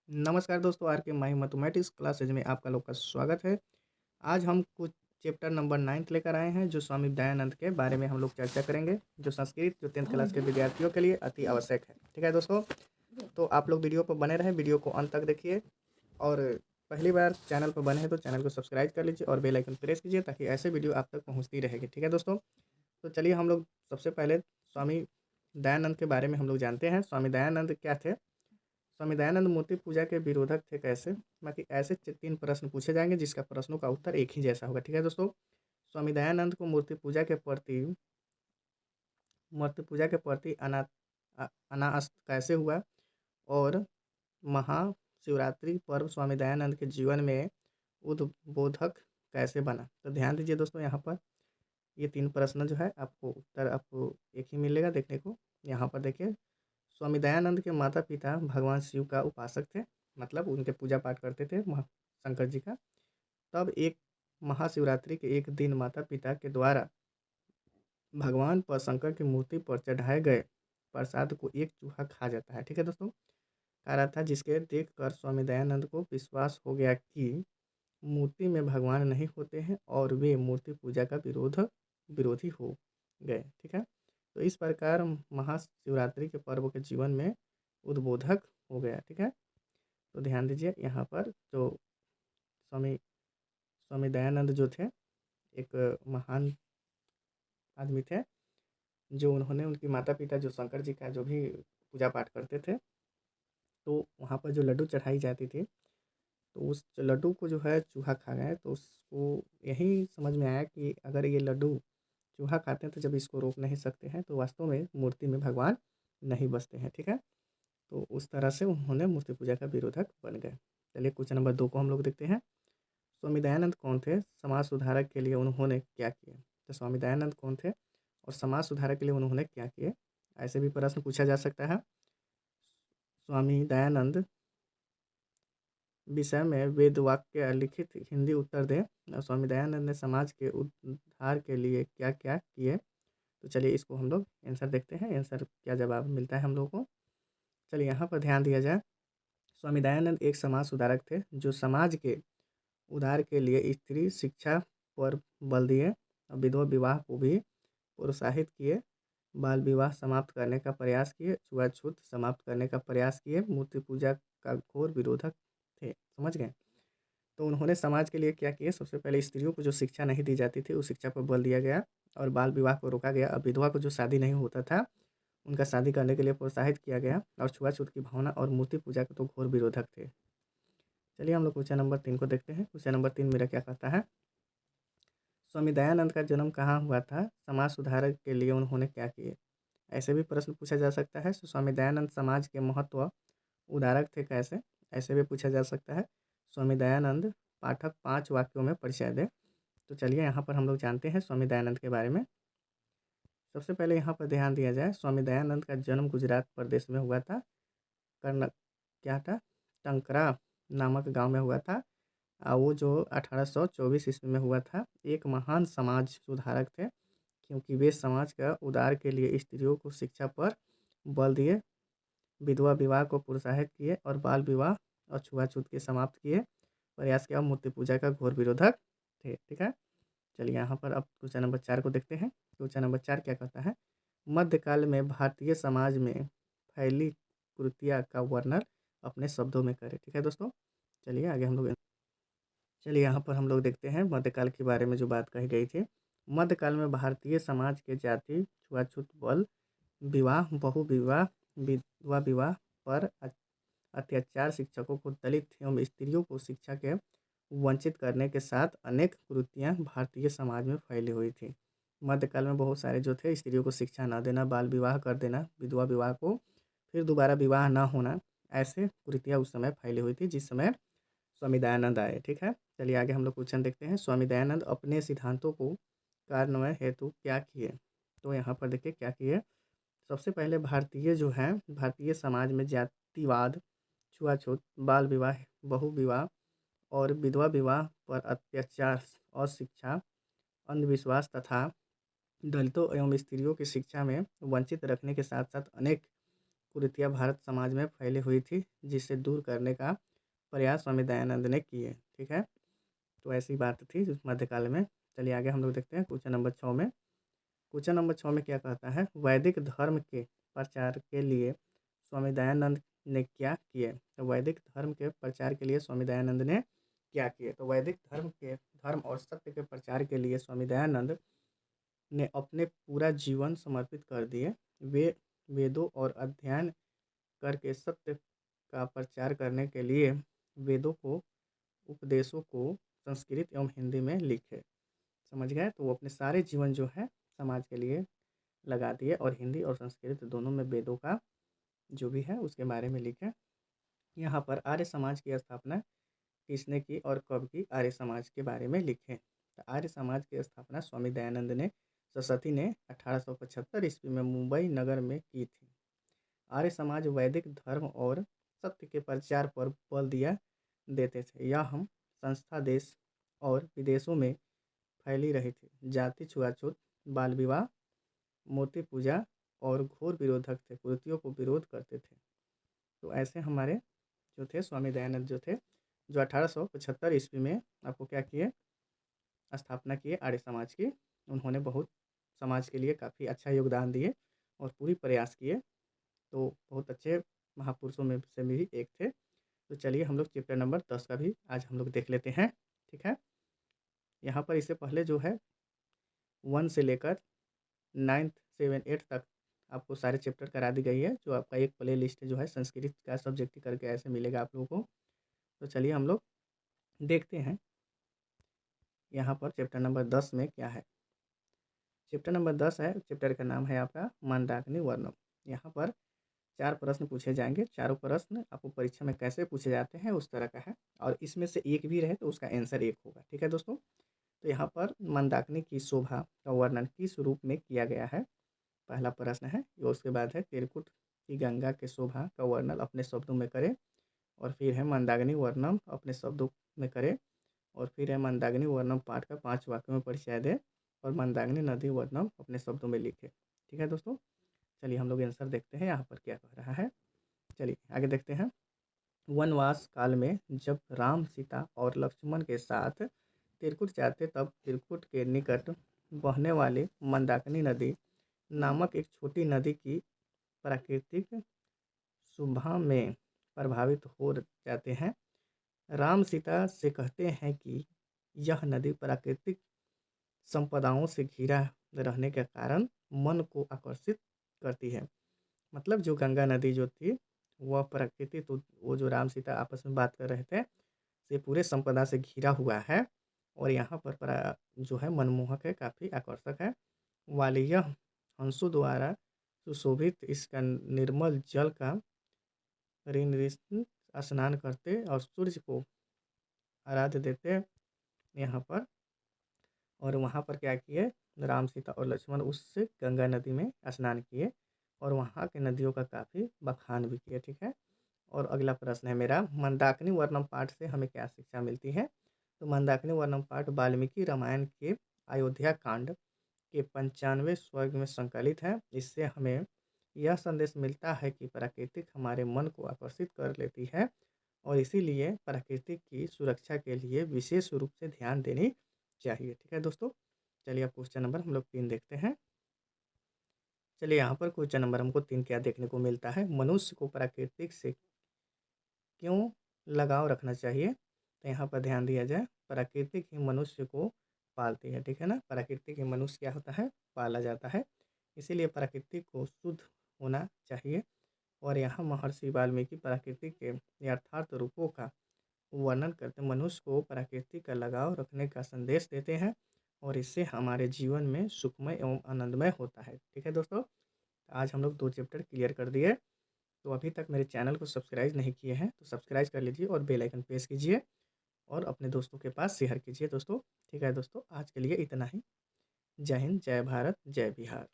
नमस्कार दोस्तों, आर के माही मैथमेटिक्स क्लासेज में आपका लोग का स्वागत है। आज हम कुछ चैप्टर नंबर 9th लेकर आए हैं, जो स्वामी दयानंद के बारे में हम लोग चर्चा करेंगे, जो संस्कृत जो 10th क्लास के विद्यार्थियों के लिए अति आवश्यक है। ठीक है दोस्तों, तो आप लोग वीडियो पर बने रहें, वीडियो को अंत तक देखिए। और पहली बार चैनल पर बने हैं तो चैनल को सब्सक्राइब कर लीजिए और बेल आइकन प्रेस कीजिए, ताकि ऐसे वीडियो आप तक पहुँचती रहेगी। ठीक है दोस्तों, तो चलिए हम लोग सबसे पहले स्वामी दयानंद के बारे में हम लोग जानते हैं। स्वामी दयानंद क्या थे? स्वामी दयानंद मूर्ति पूजा के विरोधक थे कैसे? बाकी ऐसे 3 प्रश्न पूछे जाएंगे, जिसका प्रश्नों का उत्तर एक ही जैसा होगा। ठीक है दोस्तों, स्वामी दयानंद को मूर्ति पूजा के प्रति अनास्थ कैसे हुआ? और महाशिवरात्रि पर्व स्वामी दयानंद के जीवन में उद्बोधक कैसे बना? तो ध्यान दीजिए दोस्तों, यहाँ पर ये 3 प्रश्न जो है आपको उत्तर आपको एक ही मिलेगा देखने को। यहाँ पर देखिए, स्वामी दयानंद के माता पिता भगवान शिव का उपासक थे, मतलब उनके पूजा पाठ करते थे शंकर जी का। तब एक महाशिवरात्रि के एक दिन माता पिता के द्वारा भगवान पर शंकर की मूर्ति पर चढ़ाए गए प्रसाद को एक चूहा खा जाता है। ठीक है दोस्तों, खा रहा था, जिसके देख कर स्वामी दयानंद को विश्वास हो गया कि मूर्ति में भगवान नहीं होते हैं, और वे मूर्ति पूजा का विरोधी हो गए। ठीक है, तो इस प्रकार महाशिवरात्रि के पर्व के जीवन में उद्बोधक हो गया। ठीक है, तो ध्यान दीजिए यहाँ पर जो स्वामी स्वामी दयानंद जो थे, एक महान आदमी थे, जो उन्होंने उनकी माता पिता जो शंकर जी का जो भी पूजा पाठ करते थे, तो वहाँ पर जो लड्डू चढ़ाई जाती थी, तो उस लड्डू को जो है चूहा खा गया। तो उसको यही समझ में आया कि अगर ये लड्डू चूहा खाते हैं, तो जब इसको रोक नहीं सकते हैं, तो वास्तव में मूर्ति में भगवान नहीं बसते हैं। ठीक है, तो उस तरह से उन्होंने मूर्ति पूजा का विरोधक बन गए। चलिए क्वेश्चन नंबर 2 को हम लोग देखते हैं। स्वामी दयानंद कौन थे? समाज सुधारक के लिए उन्होंने क्या किया? तो स्वामी दयानंद कौन थे और समाज सुधारक के लिए उन्होंने क्या किए? ऐसे भी प्रश्न पूछा जा सकता है। स्वामी दयानंद विषय में वेद वाक्य लिखित हिंदी उत्तर दें। स्वामी दयानंद ने समाज के उद्धार के लिए क्या क्या किए? तो चलिए इसको हम लोग आंसर देखते हैं, आंसर क्या जवाब मिलता है हम लोग को। चलिए यहाँ पर ध्यान दिया जाए। स्वामी दयानंद एक समाज सुधारक थे, जो समाज के उद्धार के लिए स्त्री शिक्षा पर बल दिए, विधवा विवाह को भी प्रोत्साहित किए, बाल विवाह समाप्त करने का प्रयास किए, छुआछूत समाप्त करने का प्रयास किए, मूर्ति पूजा का घोर विरोधक थे। समझ गए? तो उन्होंने समाज के लिए क्या किया? सबसे पहले स्त्रियों को जो शिक्षा नहीं दी जाती थी, उस शिक्षा पर बल दिया गया, और बाल विवाह को रोका गया। अब विधवा को जो शादी नहीं होता था, उनका शादी करने के लिए प्रोत्साहित किया गया, और छुआछूत की भावना और मूर्ति पूजा के तो घोर विरोधक थे। चलिए हम लोग क्वेश्चन नंबर 3 को देखते हैं। क्वेश्चन नंबर 3 मेरा क्या कहता है? स्वामी दयानंद का जन्म कहाँ हुआ था? समाज सुधारक के लिए उन्होंने क्या किए? ऐसे भी प्रश्न पूछा जा सकता है। स्वामी दयानंद समाज के महत्व उदारक थे कैसे? ऐसे भी पूछा जा सकता है। स्वामी दयानंद पाठक 5 वाक्यों में परिचय दें। तो चलिए यहाँ पर हम लोग जानते हैं स्वामी दयानंद के बारे में। सबसे पहले यहाँ पर ध्यान दिया जाए, स्वामी दयानंद का जन्म गुजरात प्रदेश में हुआ था। कर्ण क्या था? टंकरा नामक गांव में हुआ था। वो जो 1824 ईस्वी में हुआ था। एक महान समाज सुधारक थे, क्योंकि वे समाज का उद्धार के लिए स्त्रियों को शिक्षा पर बल दिए, विधवा विवाह को प्रोत्साहित किए, और बाल विवाह और छुआछूत के समाप्त किए प्रयास किया, और मूर्ति पूजा का घोर विरोधक थे। ठीक है, चलिए यहाँ पर अब क्वेश्चन नंबर 4 को देखते हैं। क्वेश्चन नंबर 4 क्या कहता है? मध्यकाल में भारतीय समाज में फैली कुरीतियाँ का वर्णन अपने शब्दों में करें। ठीक है दोस्तों, चलिए आगे हम लोग चलिए यहाँ पर हम लोग देखते हैं मध्यकाल के बारे में जो बात कही गई थी। मध्यकाल में भारतीय समाज के जाति छुआछूत बल विवाह बहुविवाह विधवा विवाह पर अत्याचार, शिक्षकों को दलित एवं स्त्रियों को शिक्षा के वंचित करने के साथ अनेक कुरीतियाँ भारतीय समाज में फैली हुई थी। मध्यकाल में बहुत सारे जो थे, स्त्रियों को शिक्षा न देना, बाल विवाह कर देना, विधवा विवाह को फिर दोबारा विवाह न होना, ऐसे कुरीतियाँ उस समय फैली हुई थी जिस समय स्वामी दयानंद आए। ठीक है, चलिए आगे हम लोग क्वेश्चन देखते हैं। स्वामी दयानंद अपने सिद्धांतों को कार्यान्वयन हेतु क्या किए? तो यहाँ पर देखिए क्या किए। सबसे पहले भारतीय समाज में जातिवाद, छुआछूत, बाल विवाह, बहु विवाह और विधवा विवाह पर अत्याचार, अशिक्षा, अंधविश्वास तथा दलितों एवं स्त्रियों की शिक्षा में वंचित रखने के साथ साथ अनेक कुरीतियाँ भारत समाज में फैली हुई थी, जिसे दूर करने का प्रयास स्वामी दयानंद ने किए। ठीक है, तो ऐसी बात थी मध्यकाल में। चलिए आगे हम लोग देखते हैं क्वेश्चन नंबर 6 में। क्वेश्चन नंबर 6 में क्या कहता है, वैदिक धर्म के प्रचार के लिए स्वामी दयानंद ने क्या किए। तो वैदिक धर्म के प्रचार के लिए स्वामी दयानंद ने क्या किए। तो वैदिक धर्म और सत्य के प्रचार के लिए स्वामी दयानंद ने अपने पूरा जीवन समर्पित कर दिए। वे वेदों और अध्ययन करके सत्य का प्रचार करने के लिए वेदों को उपदेशों को संस्कृत एवं हिंदी में लिखे। समझ गए, तो वो अपने सारे जीवन जो है समाज के लिए लगा दिए और हिंदी और संस्कृत दोनों में वेदों का जो भी है उसके बारे में लिखे। यहाँ पर आर्य समाज की स्थापना किसने की और कब की, आर्य समाज के बारे में लिखे। तो आर्य समाज की स्थापना स्वामी दयानंद ने सरस्वती ने 1875 ईस्वी में मुंबई नगर में की थी। आर्य समाज वैदिक धर्म और सत्य के प्रचार पर बल दिया देते थे। यह हम संस्था देश और विदेशों में फैली रही थी। जाति छुआछूत, बाल विवाह, मूर्ति पूजा और घोर विरोधक थे, कुरीतियों को विरोध करते थे। तो ऐसे हमारे जो थे स्वामी दयानंद जो थे, जो 1875 ईस्वी में आपको क्या किए, स्थापना किए आर्य समाज की। उन्होंने बहुत समाज के लिए काफ़ी अच्छा योगदान दिए और पूरी प्रयास किए। तो बहुत अच्छे महापुरुषों में से भी एक थे। तो चलिए हम लोग चैप्टर नंबर 10 का भी आज हम लोग देख लेते हैं। ठीक है, यहाँ पर इससे पहले जो है 1 से लेकर 9th 7 8 तक आपको सारे चैप्टर करा दी गई है, जो आपका एक प्ले लिस्ट जो है संस्कृत का सब्जेक्ट करके ऐसे मिलेगा आप लोगों को। तो चलिए हम लोग देखते हैं यहाँ पर चैप्टर नंबर 10 में क्या है। चैप्टर नंबर 10 है, चैप्टर का नाम है आपका मंदाकिनी वर्णम। यहाँ पर 4 प्रश्न पूछे जाएंगे। चारों प्रश्न आपको परीक्षा में कैसे पूछे जाते हैं उस तरह का है, और इसमें से एक भी रहे तो उसका आंसर एक होगा। ठीक है दोस्तों, तो यहाँ पर मंदाकिनी की शोभा का वर्णन किस रूप में किया गया है, पहला प्रश्न है। उसके बाद है त्रिकुट की गंगा के शोभा का वर्णन अपने शब्दों में करें, और फिर है मंदाकिनी वर्णम अपने शब्दों में करें, और फिर है मंदाकिनी वर्णम पाठ का 5 वाक्यों में परिचय दें, और मंदाकिनी नदी वर्णम अपने शब्दों में लिखे। ठीक है दोस्तों, चलिए हम लोग आंसर देखते हैं यहाँ पर क्या कह रहा है। चलिए आगे देखते हैं। वनवास काल में जब राम, सीता और लक्ष्मण के साथ त्रिकुट जाते, तब त्रिकुट के निकट बहने वाली मंदाकिनी नदी नामक एक छोटी नदी की प्राकृतिक शोभा में प्रभावित हो जाते हैं। राम सीता से कहते हैं कि यह नदी प्राकृतिक संपदाओं से घिरा रहने के कारण मन को आकर्षित करती है। मतलब जो गंगा नदी जो थी वह प्रकृति, तो वो जो राम सीता आपस में बात कर रहे थे, से पूरे संपदा से घिरा हुआ है, और यहाँ पर जो है मनमोहक है, काफ़ी आकर्षक है। वाली यह हंसों द्वारा सुशोभित इसका निर्मल जल का ऋण स्नान करते और सूर्य को आराध्य देते यहाँ पर। और वहाँ पर क्या किए, राम, सीता और लक्ष्मण उस गंगा नदी में स्नान किए और वहाँ की नदियों का काफ़ी बखान भी किए। ठीक है, और अगला प्रश्न है मेरा, मंदाकिनी वर्णम पाठ से हमें क्या शिक्षा मिलती है। तो मंदाकिनी वर्णम पाठ वाल्मीकि रामायण के अयोध्या कांड के 95वें सर्ग में संकलित है। इससे हमें यह संदेश मिलता है कि प्रकृति हमारे मन को आकर्षित कर लेती है, और इसीलिए प्रकृति की सुरक्षा के लिए विशेष रूप से ध्यान देनी चाहिए। ठीक है दोस्तों, चलिए अब क्वेश्चन नंबर हम लोग 3 देखते हैं। चलिए यहाँ पर क्वेश्चन नंबर हमको 3 क्या देखने को मिलता है, मनुष्य को प्राकृतिक से क्यों लगाव रखना चाहिए। तो यहाँ पर ध्यान दिया जाए, प्राकृतिक ही मनुष्य को पालती है। ठीक है ना, प्राकृतिक ही मनुष्य क्या होता है, पाला जाता है। इसीलिए प्रकृति को शुद्ध होना चाहिए। और यहाँ महर्षि वाल्मीकि प्रकृति के यथार्थ रूपों का वर्णन करते मनुष्य को प्रकृति का लगाव रखने का संदेश देते हैं, और इससे हमारे जीवन में सुखमय एवं आनंदमय होता है। ठीक है दोस्तों, आज हम लोग 2 चैप्टर क्लियर कर दिए। तो अभी तक मेरे चैनल को सब्सक्राइब नहीं किए हैं तो सब्सक्राइब कर लीजिए और बेल आइकन प्रेस कीजिए और अपने दोस्तों के पास शेयर कीजिए दोस्तों। ठीक है दोस्तों, आज के लिए इतना ही। जय हिंद, जय भारत, जय बिहार।